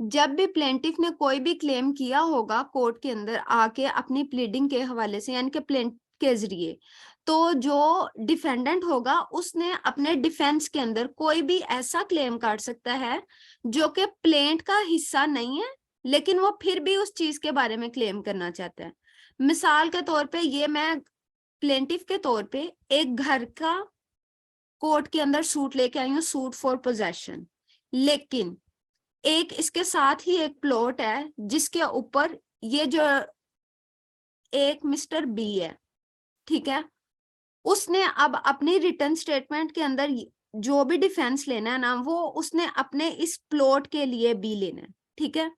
जब भी प्लेंटिफ ने कोई भी क्लेम किया होगा कोर्ट के अंदर आके अपनी प्लीडिंग के हवाले से यानी कि प्लेंट के जरिए, तो जो डिफेंडेंट होगा उसने अपने डिफेंस के अंदर कोई भी ऐसा क्लेम कर सकता है जो कि प्लेंट का हिस्सा नहीं है, लेकिन वो फिर भी उस चीज के बारे में क्लेम करना चाहता है। मिसाल के तौर पे ये मैं प्लेंटिफ के तौर पे एक घर का कोर्ट के अंदर सूट लेके आई हूँ, सूट फॉर पोजेशन, लेकिन एक इसके साथ ही एक प्लॉट है जिसके ऊपर ये जो एक मिस्टर बी है, ठीक है, उसने अब अपनी रिटर्न स्टेटमेंट के अंदर जो भी डिफेंस लेना है ना, वो उसने अपने इस प्लॉट के लिए बी लेना है, ठीक है।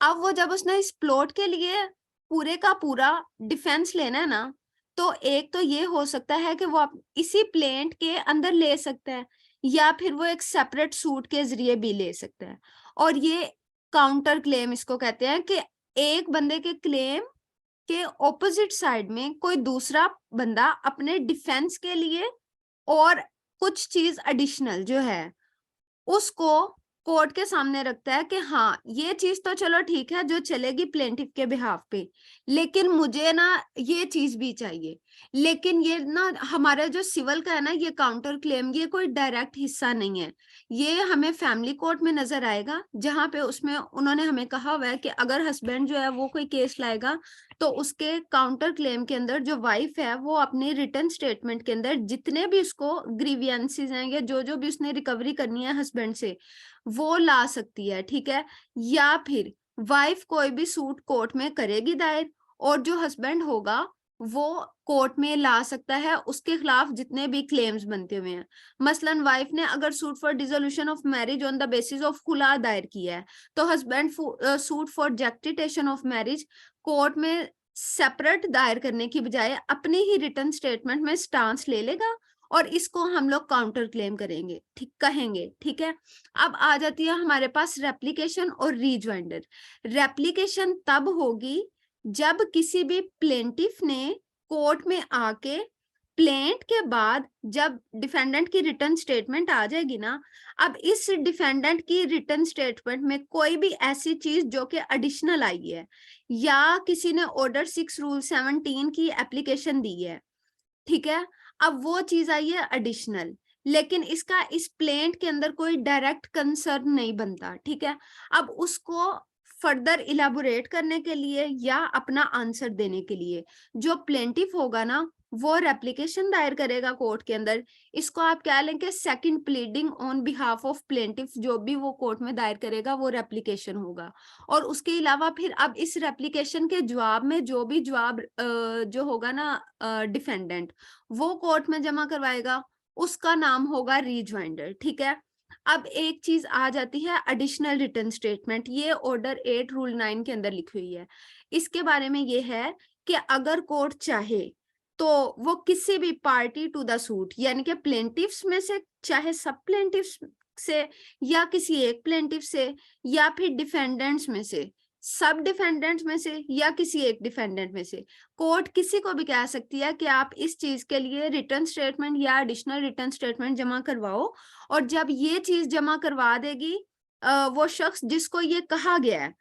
अब वो जब उसने इस प्लॉट के लिए पूरे का पूरा डिफेंस लेना है ना, तो एक तो ये हो सकता है कि वो इसी प्लेंट के अंदर ले सकता है, या फिर वो एक सेपरेट सूट के जरिए भी ले सकता है। और ये काउंटर क्लेम इसको कहते हैं कि एक बंदे के क्लेम के ऑपोजिट साइड में कोई दूसरा बंदा अपने डिफेंस के लिए और कुछ चीज एडिशनल जो है उसको कोर्ट के सामने रखता है कि हाँ ये चीज तो चलो ठीक है जो चलेगी प्लेंटिफ के बिहाफ पे, लेकिन मुझे ना ये चीज भी चाहिए। लेकिन ये ना हमारा जो सिविल का है ना, ये काउंटर क्लेम ये कोई डायरेक्ट हिस्सा नहीं है। ये हमें फैमिली कोर्ट में नजर आएगा, जहां पे उसमें उन्होंने हमें कहा हुआ है कि अगर हस्बैंड जो है वो कोई केस लाएगा तो उसके काउंटर क्लेम के अंदर जो वाइफ है वो अपनी रिटर्न स्टेटमेंट के अंदर जितने भी उसको ग्रीवियंसेस हैं या जो भी उसने रिकवरी करनी है हस्बैंड से वो ला सकती है, ठीक है। या फिर वाइफ कोई भी सूट कोर्ट में करेगी दायर, और जो हस्बैंड होगा वो कोर्ट में ला सकता है उसके खिलाफ जितने भी क्लेम्स बनते हुए हैं। मसलन वाइफ ने अगर suit for dissolution of marriage on the basis of खुला दायर किया है, तो husband suit for justification of marriage court में सेपरेट दायर करने की बजाय अपनी ही रिटर्न स्टेटमेंट में स्टांस ले लेगा, और इसको हम लोग काउंटर क्लेम करेंगे, ठीक कहेंगे, ठीक है। अब आ जाती है हमारे पास रेप्लिकेशन और रीजॉइंडर। रेप्लिकेशन तब होगी जब किसी भी प्लेंटिफ ने कोर्ट में आके प्लेंट के बाद जब डिफेंडेंट की रिटर्न स्टेटमेंट आ जाएगी ना, अब इस डिफेंडेंट की रिटर्न स्टेटमेंट में कोई भी ऐसी चीज जो कि एडिशनल आई है, या किसी ने ऑर्डर 6 रूल 17 की एप्लीकेशन दी है, ठीक है, अब वो चीज आई है एडिशनल, लेकिन इसका इस प्लेंट के अंदर कोई डायरेक्ट कंसर्न नहीं बनता, ठीक है। अब उसको फर्दर इलाबोरेट करने के लिए या अपना आंसर देने के लिए जो प्लेंटिफ होगा ना, वो रेप्लिकेशन दायर करेगा कोर्ट के अंदर। इसको आप क्या लेंगे, second pleading on behalf of plaintiff, जो भी वो कोर्ट में दायर करेगा वो रेप्लिकेशन होगा। और उसके अलावा फिर अब इस रेप्लिकेशन के जवाब में जो भी जवाब जो होगा ना डिफेंडेंट वो कोर्ट में जमा करवाएगा, उसका नाम होगा रीजॉइंडर, ठीक है। अब एक चीज आ जाती है एडिशनल रिटर्न स्टेटमेंट, ये ऑर्डर 8 रूल 9 के अंदर लिखी हुई है। इसके बारे में ये है कि अगर कोर्ट चाहे तो वो किसी भी पार्टी टू द सूट यानी कि प्लेंटिफ्स में से, चाहे सब प्लेंटिफ्स से या किसी एक प्लेंटिफ से, या फिर डिफेंडेंट्स में से, सब डिफेंडेंट्स में से या किसी एक डिफेंडेंट में से, कोर्ट किसी को भी कह सकती है कि आप इस चीज के लिए रिटर्न स्टेटमेंट या एडिशनल रिटर्न स्टेटमेंट जमा करवाओ। और जब ये चीज जमा करवा देगी वो शख्स जिसको ये कहा गया है,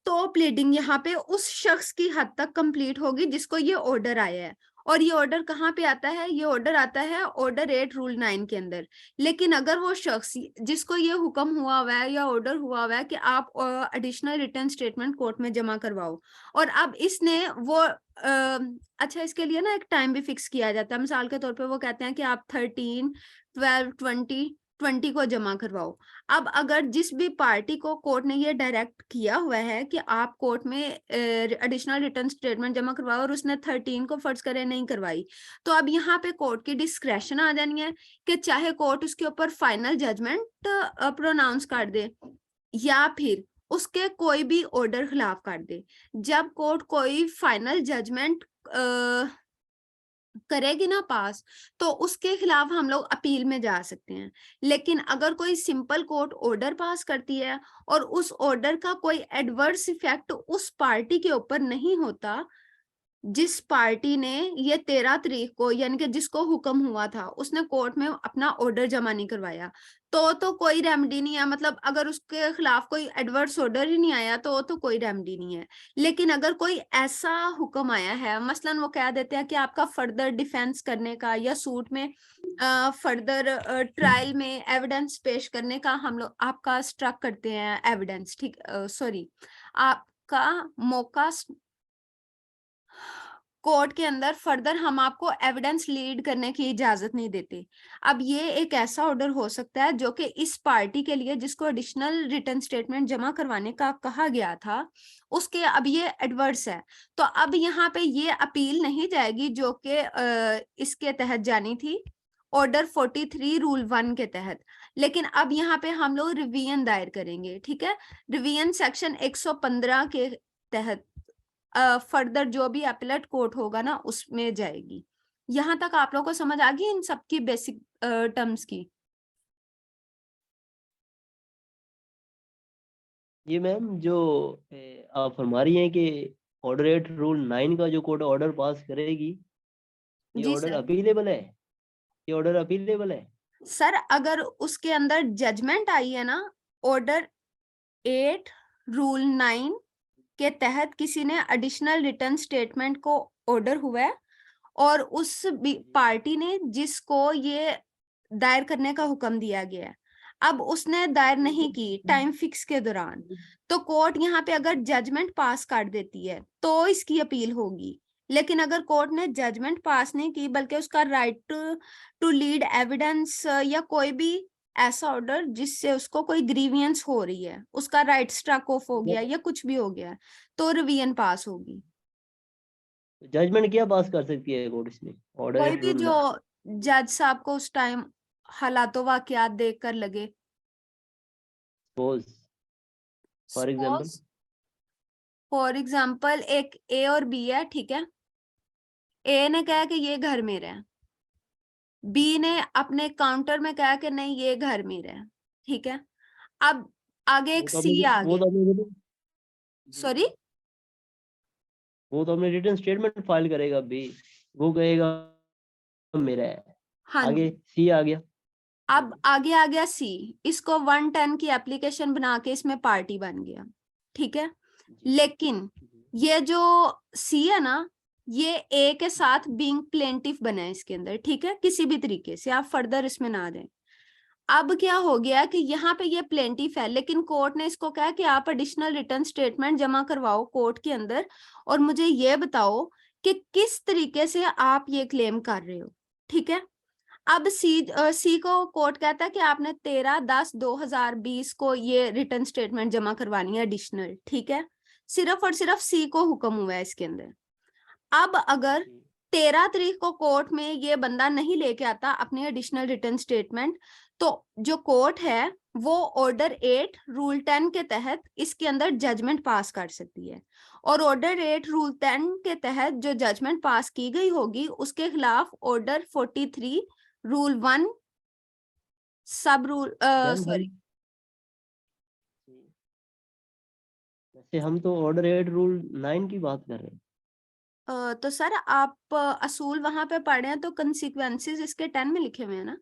तो प्लीडिंग यहाँ पे उस शख्स की हद तक कंप्लीट होगी जिसको ये ऑर्डर आया है। और ये ऑर्डर कहाँ पे आता है, ये ऑर्डर आता है ऑर्डर 8 रूल 9 के अंदर। लेकिन अगर वो शख्स जिसको ये हुक्म हुआ हुआ है या ऑर्डर हुआ हुआ है कि आप एडिशनल रिटर्न स्टेटमेंट कोर्ट में जमा करवाओ, और अब इसने वो अच्छा इसके लिए ना एक टाइम भी फिक्स किया जाता है। मिसाल के तौर पे वो कहते हैं कि आप 13, 12, 20 को जमा करवाओ। अब अगर जिस भी पार्टी को कोर्ट ने ये डायरेक्ट किया हुआ है कि आप कोर्ट में एडिशनल रिटर्न स्टेटमेंट जमा करवाओ, और उसने 13 को फर्ज करे नहीं करवाई, तो अब यहाँ पे कोर्ट की डिस्क्रेशन आ जानी है कि चाहे कोर्ट उसके ऊपर फाइनल जजमेंट प्रोनाउंस कर दे या फिर उसके कोई भी ऑर्डर खिलाफ कर दे। जब कोर्ट कोई फाइनल जजमेंट करेगी ना पास, तो उसके खिलाफ हम लोग अपील में जा सकते हैं। लेकिन अगर कोई सिंपल कोर्ट ऑर्डर पास करती है और उस ऑर्डर का कोई एडवर्स इफेक्ट उस पार्टी के ऊपर नहीं होता जिस पार्टी ने ये 13 तारीख को यानी कि जिसको हुक्म हुआ था उसने कोर्ट में अपना ऑर्डर जमा नहीं करवाया, तो कोई रेमेडी नहीं है। मतलब अगर उसके खिलाफ कोई एडवर्स ऑर्डर ही नहीं आया तो कोई रेमेडी नहीं है। लेकिन अगर कोई ऐसा हुक्म आया है, मसलन वो कह देते हैं कि आपका फर्दर डिफेंस करने का या सूट में फर्दर ट्रायल में एविडेंस पेश करने का हम लोग आपका स्ट्रक करते हैं एविडेंस, ठीक, सॉरी, आपका मौका कोर्ट के अंदर फर्दर हम आपको एविडेंस लीड करने की इजाजत नहीं देते। अब ये एक ऐसा ऑर्डर हो सकता है जो कि इस पार्टी के लिए जिसको एडिशनल रिटर्न स्टेटमेंट जमा करवाने का कहा गया था उसके अब ये एडवर्स है। तो अब यहाँ पे ये अपील नहीं जाएगी जो कि इसके तहत जानी थी, ऑर्डर 43 रूल 1 के तहत। लेकिन अब यहाँ पे हम लोग रिवीजन दायर करेंगे, ठीक है, रिवीजन सेक्शन 115 के तहत फर्दर जो भी अपीलेट कोर्ट होगा ना उसमें जाएगी। यहाँ तक आप लोगों को समझ आ गई इन सबकी बेसिक टर्म्स की? ये मैम जो आप फरमा रही हैं कि ऑर्डर 8 रूल 9 का जो कोर्ट ऑर्डर पास करेगी, ये जी ऑर्डर सर। अपीलेबल है? ये ऑर्डर अपीलेबल है? सर अगर उसके अंदर जजमेंट आई है ना, ऑर्डर 8 रूल 9 के तहत किसी ने एडिशनल रिटर्न स्टेटमेंट को ऑर्डर हुआ है और उस पार्टी ने जिसको ये दायर करने का हुक्म दिया गया है, अब उसने दायर नहीं की टाइम फिक्स के दौरान, तो कोर्ट यहाँ पे अगर जजमेंट पास कर देती है तो इसकी अपील होगी। लेकिन अगर कोर्ट ने जजमेंट पास नहीं की बल्कि उसका राइट टू लीड एविडेंस या कोई भी ऐसा ऑर्डर जिससे उसको कोई ग्रीवियंस हो रही है, उसका राइट स्ट्रक ऑफ हो गया या कुछ भी हो गया, तो रिवीजन पास होगी। जजमेंट क्या पास कर सकती है कोर्ट इसमें? ऑर्डर कोई 8 भी रूल जो जज साहब को उस टाइम हालातों वाकयात देख कर लगे। Suppose, for example. Suppose for example एक ए और बी है, ठीक है, ए ने कहा कि ये घर मेरा है, बी ने अपने काउंटर में कहा कि नहीं ये घर मेरा है, ठीक है। अब आगे एक सी आ वो गया। तो अपने जी सॉरी। जी, वो तो अपने रिटर्न स्टेटमेंट फाइल करेगा भी, वो कहेगा मेरा है। हाँ आगे जी। सी आ गया। अब आगे आ गया सी, इसको 110 की एप्लीकेशन बना के इसमें पार्टी बन गया, ठीक है। जी लेकिन जी ये जो सी है ना, ये ए के साथ बीइंग प्लेंटिफ बना है इसके अंदर, ठीक है, किसी भी तरीके से आप फर्दर इसमें ना दें। अब क्या हो गया कि यहाँ पे ये प्लेंटिफ है लेकिन कोर्ट ने इसको कहा कि आप एडिशनल रिटर्न स्टेटमेंट जमा करवाओ कोर्ट के अंदर और मुझे ये बताओ कि किस तरीके से आप ये क्लेम कर रहे हो, ठीक है। अब सी को कोर्ट कहता है कि आपने 13/10/2020 को ये रिटर्न स्टेटमेंट जमा करवानी है एडिशनल, ठीक है। सिर्फ और सिर्फ सी को हुक्म हुआ है इसके अंदर। अब अगर जी 13 तारीख को कोर्ट में ये बंदा नहीं लेके आता अपनी एडिशनल रिटर्न स्टेटमेंट, तो जो कोर्ट है वो ऑर्डर 8 रूल 10 के तहत इसके अंदर जजमेंट पास कर सकती है। और ऑर्डर 8 रूल 10 के तहत जो जजमेंट पास की गई होगी उसके खिलाफ ऑर्डर 43 रूल 1 सब रूल, मैम सॉरी, वैसे हम तो ऑर्डर 8 रूल 9 की बात कर रहे हैं। तो सर आप असूल वहां पे पढ़े हैं तो कंसिक्वेंसेस इसके 10 में लिखे हुए हैं ना।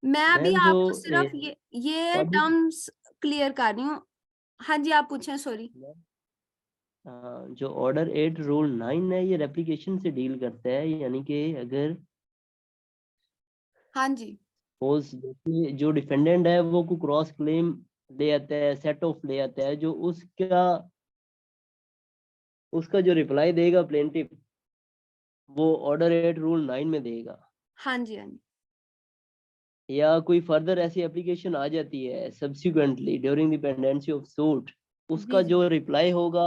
मैं अभी मैम जो आपको सिर्फ ये पब्लिक टर्म्स क्लियर कर रही हूँ। हाँ जी आप पूछें, सॉरी। जो ऑर्डर 8 रूल 9 है ये रेप्लिकेशन से डील करता है, यानी कि अगर हाँ जी। सपोज जो डिफेंडेंट है वो को क्रॉस क्लेम ले आता है, सेट ऑफ ले आता है, जो उसका उसका जो रिप्लाई देगा प्लेंटिफ, वो ऑर्डर 8 रूल 9 में देगा। हाँ जी। हाँ जी। या कोई फर्दर ऐसी एप्लीकेशन आ जाती है subsequently during the pendency of suit, जी उसका जी। जो रिप्लाई होगा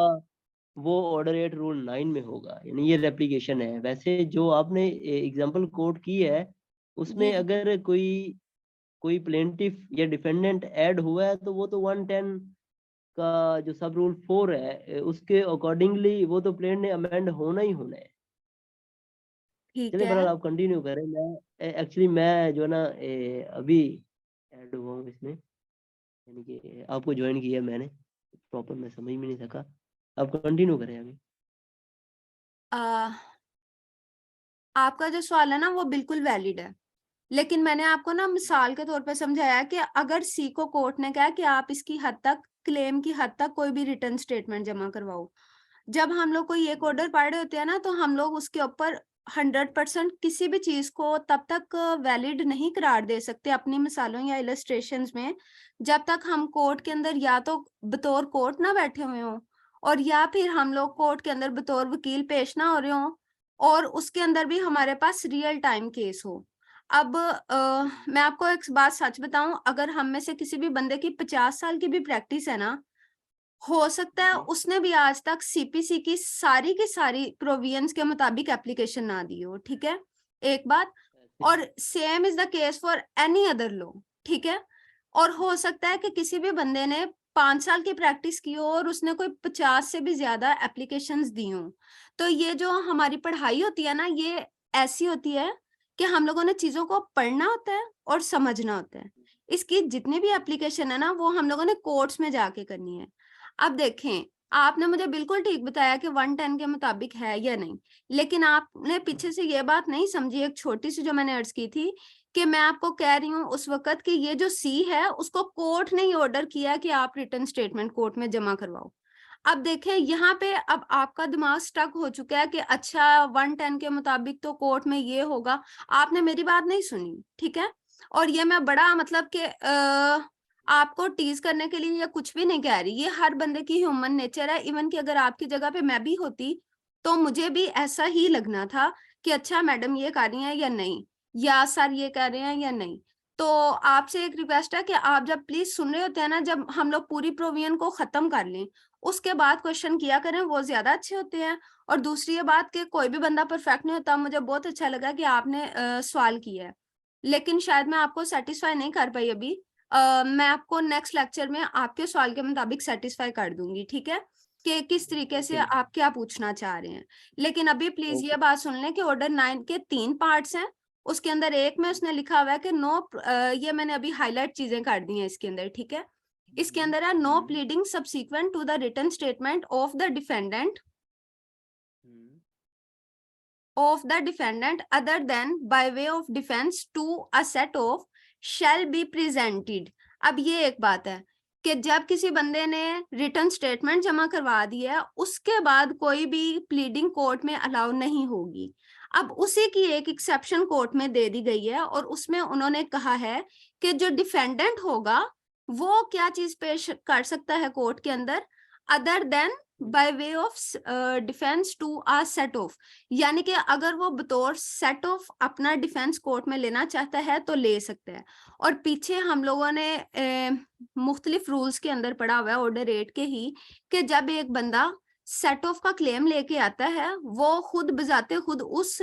वो ऑर्डर 8 रूल 9 में होगा, यानी ये रेप्लिकेशन है। वैसे जो आपने एग्जांपल कोट की है जी उसमें जी। अगर कोई कोई प्लेंटिफ या डिफेंडेंट ऐड हुआ है तो वो तो 110 का जो सब रूल 4 है उसके अकॉर्डिंगली वो तो प्लेन ने अमेंड होना ही होना है। ठीक चलिए है। बहरहाल आप कंटिन्यू करें। मैं एक्चुअली मैं जो है ना अभी ऐड हुआ हूँ इसमें, यानी कि आपको ज्वाइन किया मैंने, प्रॉपर मैं समझ भी नहीं सका। आप कंटिन्यू करें अभी। आपका जो सवाल है ना वो बिल्कुल वैलिड है, लेकिन मैंने आपको ना मिसाल के तौर पे समझाया कि अगर सी को कोर्ट ने कहा कि आप इसकी हद तक, क्लेम की हद तक कोई भी रिटर्न स्टेटमेंट जमा करवाओ, जब हम लोग कोई एक ऑर्डर पढ़ रहे होते हैं ना, तो हम लोग उसके ऊपर 100% किसी भी चीज को तब तक वैलिड नहीं करार दे सकते अपनी मिसालों या इलस्ट्रेशंस में, जब तक हम कोर्ट के अंदर या तो बतौर कोर्ट ना बैठे हुए हों, और या फिर हम लोग कोर्ट के अंदर बतौर वकील पेश ना हो रहे हों, और उसके अंदर भी हमारे पास रियल टाइम केस हो। अब मैं आपको एक बात सच बताऊं, अगर हम में से किसी भी बंदे की 50 साल की भी प्रैक्टिस है ना, हो सकता है उसने भी आज तक सीपीसी की सारी प्रोविजंस के मुताबिक एप्लीकेशन ना दी हो, ठीक है, एक बात। और same is the case for any other law, ठीक है। और हो सकता है कि किसी भी बंदे ने 5 साल की प्रैक्टिस की हो और उसने कोई 50 से भी ज्यादा एप्लीकेशंस दी हो। तो ये जो हमारी पढ़ाई होती है ना, ये ऐसी होती है कि हम लोगों ने चीजों को पढ़ना होता है और समझना होता है। इसकी जितनी भी एप्लीकेशन है ना, वो हम लोगों ने कोर्ट्स में जाके करनी है। अब देखें, आपने मुझे बिल्कुल ठीक बताया कि 110 के मुताबिक है या नहीं, लेकिन आपने पीछे से ये बात नहीं समझी, एक छोटी सी जो मैंने अर्ज की थी, कि मैं आपको कह रही हूँ उस वक्त कि ये जो सी है उसको कोर्ट ने ही ऑर्डर किया कि आप रिटर्न स्टेटमेंट कोर्ट में जमा करवाओ। अब देखें यहाँ पे, अब आपका दिमाग स्टक हो चुका है कि अच्छा 110 के मुताबिक तो कोर्ट में ये होगा। आपने मेरी बात नहीं सुनी, ठीक है। और ये मैं बड़ा मतलब कि आपको टीज करने के लिए या कुछ भी नहीं कह रही, ये हर बंदे की ह्यूमन नेचर है। इवन कि अगर आपकी जगह पे मैं भी होती तो मुझे भी ऐसा ही लगना था कि अच्छा मैडम ये कर रही हैं या नहीं, या सर ये कर रहे हैं या नहीं। तो आपसे एक रिक्वेस्ट है कि आप जब प्लीज सुन रहे होते हैं ना, जब हम लोग पूरी प्रोविजन को खत्म कर लें उसके बाद क्वेश्चन किया करें, वो ज्यादा अच्छे होते हैं। और दूसरी ये बात कि कोई भी बंदा परफेक्ट नहीं होता। मुझे बहुत अच्छा लगा कि आपने सवाल किया है, लेकिन शायद मैं आपको सेटिस्फाई नहीं कर पाई अभी। मैं आपको नेक्स्ट लेक्चर में आपके सवाल के मुताबिक सेटिस्फाई कर दूंगी, ठीक है, कि किस तरीके से आप क्या पूछना चाह रहे हैं। लेकिन अभी प्लीज ये बात सुन लें कि ऑर्डर 9 के 3 पार्ट्स हैं। उसके अंदर एक में उसने लिखा हुआ है कि नो, ये मैंने अभी हाईलाइट चीजें कर दी हैं इसके अंदर, ठीक है। इसके अंदर है no pleading subsequent to the written statement of the defendant other than by way of defense to a set of shall be presented। अब ये एक बात है कि जब किसी बंदे ने रिटर्न स्टेटमेंट जमा करवा दिया है, उसके बाद कोई भी प्लीडिंग कोर्ट में अलाउ नहीं होगी। अब उसी की एक एक्सेप्शन कोर्ट में दे दी गई है, और उसमें उन्होंने कहा है कि जो डिफेंडेंट होगा वो क्या चीज पेश कर सकता है कोर्ट के अंदर, other than by way of defence to a set off, यानी कि अगर वो बतौर सेट ऑफ अपना डिफेंस कोर्ट में लेना चाहता है तो ले सकता है। और पीछे हम लोगों ने मुख्तलिफ रूल्स के अंदर पढ़ा हुआ है ऑर्डर 8 के ही, कि जब एक बंदा सेट ऑफ का क्लेम लेके आता है, वो खुद बजाते खुद उस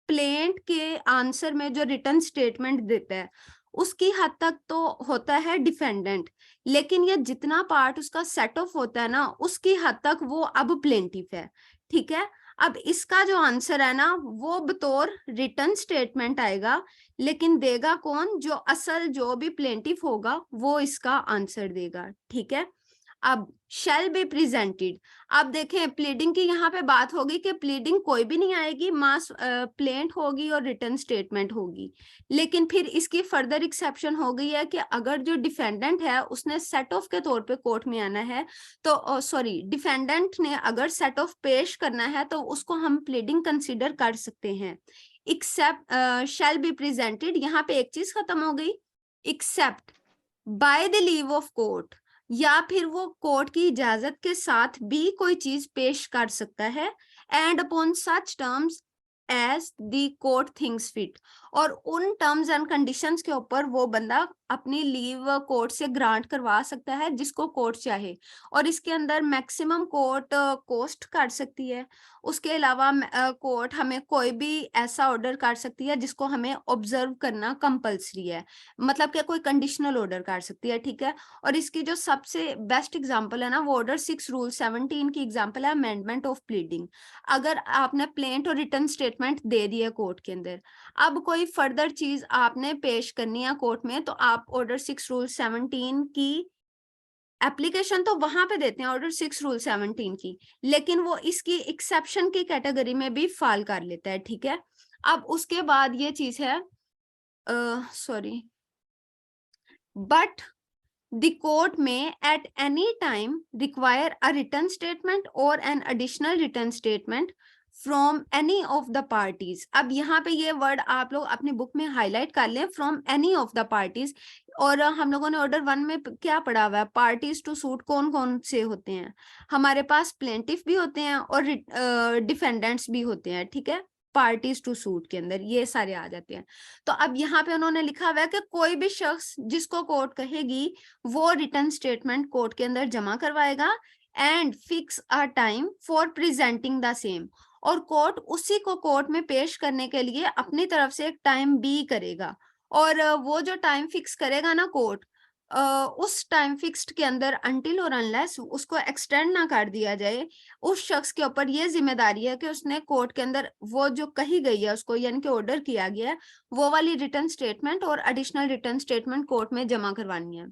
प्लेंट के आंसर में जो रिटर्न स्टेटमेंट देता है उसकी हद तक तो होता है डिफेंडेंट, लेकिन ये जितना पार्ट उसका सेट ऑफ होता है ना, उसकी हद तक वो अब प्लेंटिफ है, ठीक है। अब इसका जो आंसर है ना, वो बतौर रिटर्न स्टेटमेंट आएगा, लेकिन देगा कौन, जो असल जो भी प्लेंटिफ होगा वो इसका आंसर देगा, ठीक है। अब शैल बी प्रेजेंटेड, अब देखें प्लीडिंग की यहाँ पे बात होगी कि प्लीडिंग कोई भी नहीं आएगी, मास प्लेंट होगी और रिटर्न स्टेटमेंट होगी। लेकिन फिर इसकी फर्दर एक्सेप्शन हो गई है कि अगर जो डिफेंडेंट है उसने सेट ऑफ के तौर पे कोर्ट में आना है, तो सॉरी, डिफेंडेंट ने अगर सेट ऑफ पेश करना है तो उसको हम प्लीडिंग कंसिडर कर सकते हैं। एक्सेप्ट शैल बी प्रेजेंटेड, यहाँ पे एक चीज खत्म हो गई, except by the leave of court, या फिर वो कोर्ट की इजाजत के साथ भी कोई चीज पेश कर सकता है, and upon such terms as the court thinks fit, और उन टर्म्स एंड कंडीशंस के ऊपर वो बंदा अपनी लीव कोर्ट से ग्रांट करवा सकता है जिसको कोर्ट चाहे। और इसके अंदर मैक्सिमम कोर्ट कोस्ट कर सकती है। उसके अलावा कोर्ट हमें कोई भी ऐसा ऑर्डर कर सकती है जिसको हमें ऑब्जर्व करना कंपल्सरी है, मतलब कि कोई कंडीशनल ऑर्डर कर सकती है, ठीक है। और इसकी जो सबसे बेस्ट एग्जांपल है ना, वो ऑर्डर 6 रूल 17 की एग्जांपल है, अमेंडमेंट ऑफ प्लीडिंग। अगर आपने प्लेंट और रिटर्न स्टेटमेंट दे दिया कोर्ट के अंदर, अब कोई फर्दर चीज आपने पेश करनी है कोर्ट में, तो आप ऑर्डर 6 रूल 17 की एप्लीकेशन तो वहां पे देते हैं ऑर्डर 6 रूल 17 की, लेकिन वो इसकी एक्सेप्शन की कैटेगरी में भी फॉल कर लेता है, ठीक है। अब उसके बाद ये चीज है, sorry, but the court may at any time require a written statement or an additional written statement from any of the parties। अब यहाँ पे ये वर्ड आप लोग अपनी बुक में हाईलाइट कर लें, from any of the parties। और हम लोगों ने ऑर्डर 1 में क्या पढ़ा हुआ है, पार्टीज टू सूट कौन कौन से होते हैं, हमारे पास प्लेंटिफ भी होते हैं और डिफेंडेंट्स भी होते हैं, ठीक है। पार्टीज टू सूट के अंदर ये सारे आ जाते हैं। तो अब यहाँ पे उन्होंने लिखा हुआ है कि कोई भी शख्स जिसको कोर्ट कहेगी वो रिटर्न स्टेटमेंट कोर्ट के अंदर जमा करवाएगा and fix a time for presenting the same, और कोर्ट उसी को कोर्ट में पेश करने के लिए अपनी तरफ से एक टाइम भी करेगा। और वो जो टाइम फिक्स करेगा ना कोर्ट, उस टाइम फिक्स्ड के अंदर अनटिल और अनलेस उसको एक्सटेंड ना कर दिया जाए, उस शख्स के ऊपर ये जिम्मेदारी है कि उसने कोर्ट के अंदर वो जो कही गई है उसको, यानी कि ऑर्डर किया गया है, वो वाली रिटर्न स्टेटमेंट और एडिशनल रिटर्न स्टेटमेंट कोर्ट में जमा करवानी है।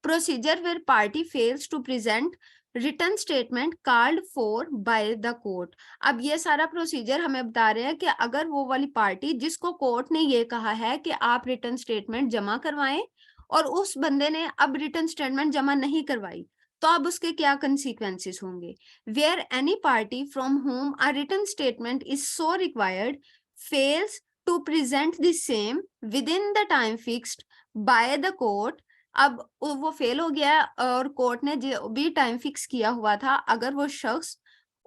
Procedure where party fails to present return statement called for by the court. अब ये सारा प्रोसीजर हमें बता रहे हैं कि अगर वो वाली पार्टी जिसको कोर्ट ने ये कहा है कि आप रिटर्न स्टेटमेंट जमा करवाएं और उस बंदे ने अब रिटर्न स्टेटमेंट जमा नहीं करवाई, तो अब उसके क्या कंसिक्वेंसेस होंगे। Where any party from home a return statement is so required fails to present the same within the time fixed by the court. अब वो फेल हो गया और कोर्ट ने जो भी टाइम फिक्स किया हुआ था, अगर वो शख्स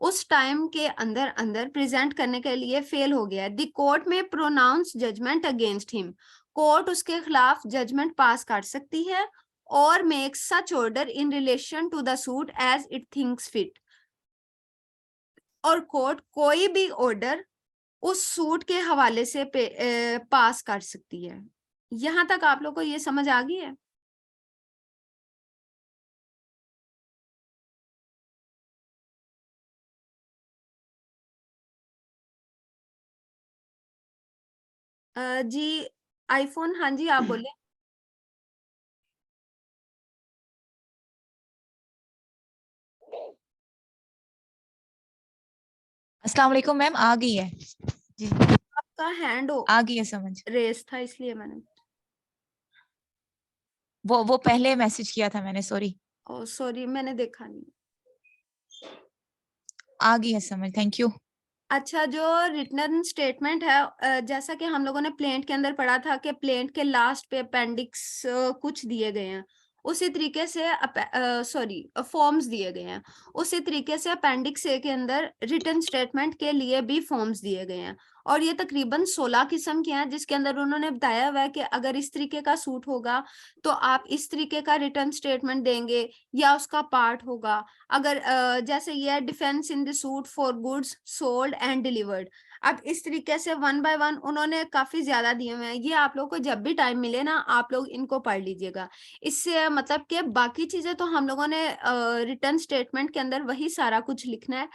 उस टाइम के अंदर अंदर प्रेजेंट करने के लिए फेल हो गया, द कोर्ट में pronounce judgement against him, court उसके खिलाफ जजमेंट पास कर सकती है और make such order in relation to the suit as it thinks fit. और कोर्ट कोई भी ऑर्डर उस सूट के हवाले से पास कर सकती है। यहां तक आप लोग को ये समझ आ गई है? जी आईफोन, हाँ जी आप बोले। अस्सलाम वालेकुम मैम, आ गई है जी, आपका हैंड आ गई है समझ। रेस था इसलिए मैंने, वो पहले मैसेज किया था मैंने, सॉरी। ओ सॉरी मैंने देखा नहीं। आ गई है समझ, थैंक यू। अच्छा, जो रिटर्न स्टेटमेंट है, जैसा कि हम लोगों ने प्लेंट के अंदर पढ़ा था कि प्लेंट के लास्ट पे अपेंडिक्स कुछ दिए गए हैं, उसी तरीके से सॉरी फॉर्म्स दिए गए हैं, उसी तरीके से अपेंडिक्स ए के अंदर रिटर्न स्टेटमेंट के लिए भी फॉर्म्स दिए गए हैं। और ये तकरीबन 16 किस्म के हैं, जिसके अंदर उन्होंने बताया हुआ है कि अगर इस तरीके का सूट होगा तो आप इस तरीके का रिटर्न स्टेटमेंट देंगे या उसका पार्ट होगा। अगर जैसे ये defence in the suit for goods sold and delivered, अब इस तरीके से 1 बाय 1 उन्होंने काफी ज्यादा दिए हुए हैं। ये आप लोग को जब भी टाइम मिले ना, आप लोग इनको पढ़ लीजिएगा। इससे मतलब कि बाकी चीजें तो हम लोगों ने रिटर्न स्टेटमेंट के अंदर वही सारा कुछ लिखना है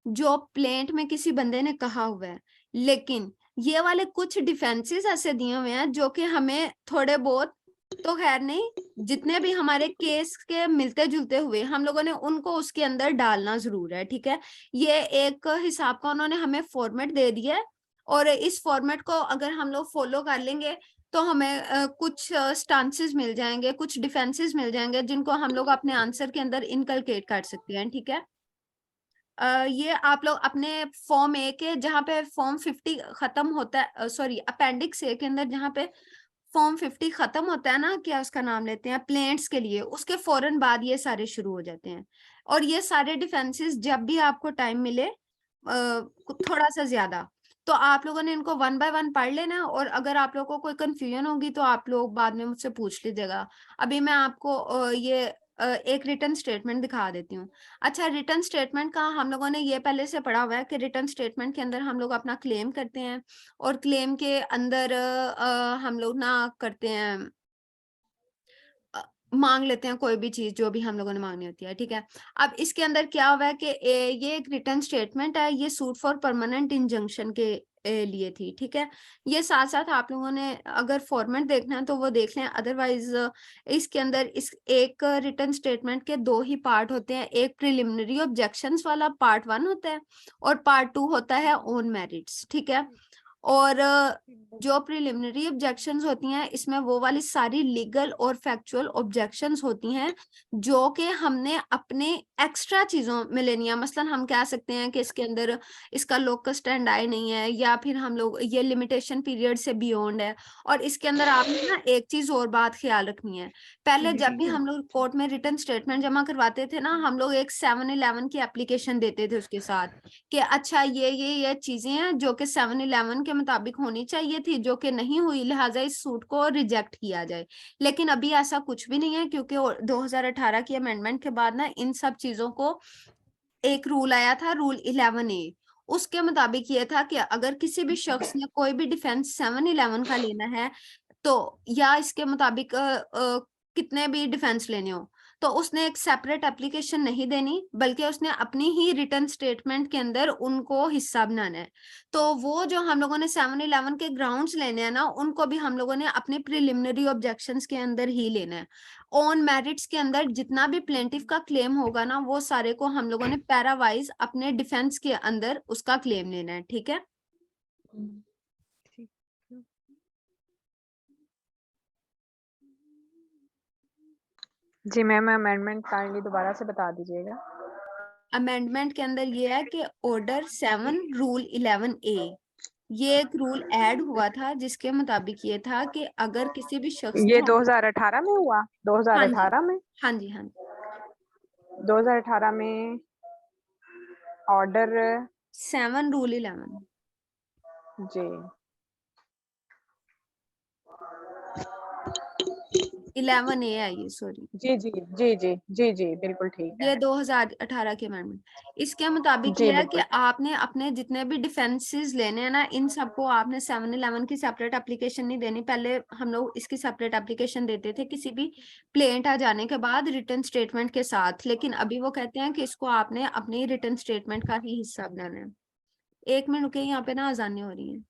जो प्लेंट में किसी बंदे ने कहा हुआ है, लेकिन ये वाले कुछ डिफेंसेस ऐसे दिए हुए हैं जो कि हमें थोड़े बहुत, तो खैर नहीं, जितने भी हमारे केस के मिलते जुलते हुए हम लोगों ने उनको उसके अंदर डालना जरूर है, ठीक है। ये एक हिसाब का उन्होंने हमें फॉर्मेट दे दिया है और इस फॉर्मेट को अगर हम लोग फॉलो कर लेंगे तो हमें कुछ स्टांसेस मिल जाएंगे, कुछ डिफेंसेस मिल जाएंगे जिनको हम लोग अपने आंसर के अंदर इनकलकेट कर सकते हैं, ठीक है। ये आप लोग अपने फॉर्म ए के जहाँ पे फॉर्म 50 खत्म होता है, सॉरी अपेंडिक्स ए के अंदर जहाँ पे फॉर्म 50 खत्म होता है ना, क्या उसका नाम लेते हैं, प्लेंट्स के लिए, उसके फौरन बाद ये सारे शुरू हो जाते हैं। और ये सारे डिफेंसेस जब भी आपको टाइम मिले थोड़ा सा ज्यादा, तो आप लोगों ने इनको 1 बाय 1 पढ़ लेना। और अगर आप लोगों को कोई कंफ्यूजन होगी तो आप लोग बाद में मुझसे पूछ लीजिएगा। अभी मैं आपको ये एक रिटर्न स्टेटमेंट दिखा देती हूँ। अच्छा, रिटर्न स्टेटमेंट का हम लोगों ने ये पहले से पढ़ा हुआ है कि रिटर्न स्टेटमेंट के अंदर हम लोग अपना क्लेम करते हैं और क्लेम के अंदर हम लोग ना करते हैं, मांग लेते हैं कोई भी चीज जो भी हम लोगों ने मांगनी होती है, ठीक है। अब इसके अंदर क्या हुआ है कि ये एक रिटर्न स्टेटमेंट है, ये सूट फॉर परमानेंट इंजंक्शन के लिए थी। ठीक है, ये साथ साथ आप लोगों ने अगर फॉर्मेट देखना है तो वो देख लें, अदरवाइज इसके अंदर इस एक रिटन स्टेटमेंट के 2 ही पार्ट होते हैं, एक प्रिलिमिनरी ऑब्जेक्शंस वाला पार्ट 1 होता है और पार्ट 2 होता है ऑन मेरिट्स। ठीक है, और जो प्रिलिमिनरी ऑब्जेक्शंस होती हैं इसमें वो वाली सारी लीगल और फैक्चुअल ऑब्जेक्शंस होती हैं जो कि हमने अपने एक्स्ट्रा चीजों में लेनी है। मसलन हम कह सकते हैं कि इसके अंदर इसका लोकस स्टैंड आई नहीं है, या फिर हम लोग ये लिमिटेशन पीरियड से बियॉन्ड है। और इसके अंदर आपने ना एक चीज और बात ख्याल रखनी है, पहले जब भी हम लोग कोर्ट में रिटन स्टेटमेंट जमा करवाते थे ना, हम लोग एक 711 की एप्लीकेशन देते थे उसके साथ कि अच्छा ये चीजें हैं जो कि 711 के मुताबिक होनी चाहिए थी, जो कि नहीं हुई, लिहाजा इस सूट को रिजेक्ट किया जाए। लेकिन अभी ऐसा कुछ भी नहीं है, क्योंकि 2018 की अमेंडमेंट के बाद ना इन सब चीजों को एक रूल आया था, रूल 11A। उसके मुताबिक ये था कि अगर किसी भी शख्स ने कोई भी डिफेंस 711 का लेना है, तो या इसके मुताबिक कितने भी डिफेंस लेने हो, तो उसने एक सेपरेट एप्लीकेशन नहीं देनी, बल्कि उसने अपनी ही रिटर्न स्टेटमेंट के अंदर उनको हिस्सा बनाना है। तो वो जो हम लोगों ने 711 के ग्राउंड्स लेने हैं ना, उनको भी हम लोगों ने अपने प्रिलिमिनरी ऑब्जेक्शंस के अंदर ही लेना है। ऑन मेरिट्स के अंदर जितना भी प्लेंटिफ का क्लेम होगा ना, वो सारे को हम लोगों ने पैरावाइज अपने डिफेंस के अंदर उसका क्लेम लेना है। ठीक है, जी मैम, अमेंडमेंट काइंडली दोबारा से बता दीजिएगा। अमेंडमेंट के अंदर ये है कि ऑर्डर 7 रूल 11A, ये एक रूल ऐड हुआ था जिसके मुताबिक ये था कि अगर किसी भी शख्स ये ने 2018 में हुआ? हाँ जी 2018 में? हाँ जी हाँ जी 2018 में ऑर्डर 7 रूल 11 जी 11A है ये, सॉरी, जी जी जी जी जी जी बिल्कुल ठीक ये है 2018 के अमेंडमेंट। इसके मुताबिक जी ये है कि बिल्कुल। आपने अपने जितने भी डिफेंसेस लेने हैं ना, इन सबको आपने 711 की सेपरेट एप्लीकेशन नहीं देनी। पहले हम लोग इसकी सेपरेट एप्लीकेशन देते थे किसी भी प्लेंट आ जाने के बाद रिटर्न स्टेटमेंट के साथ, लेकिन अभी वो कहते हैं कि इसको आपने अपने रिटर्न स्टेटमेंट का ही हिस्सा बनाना है। 1 मिनट रुके, यहाँ पे ना अजानें हो रही हैं।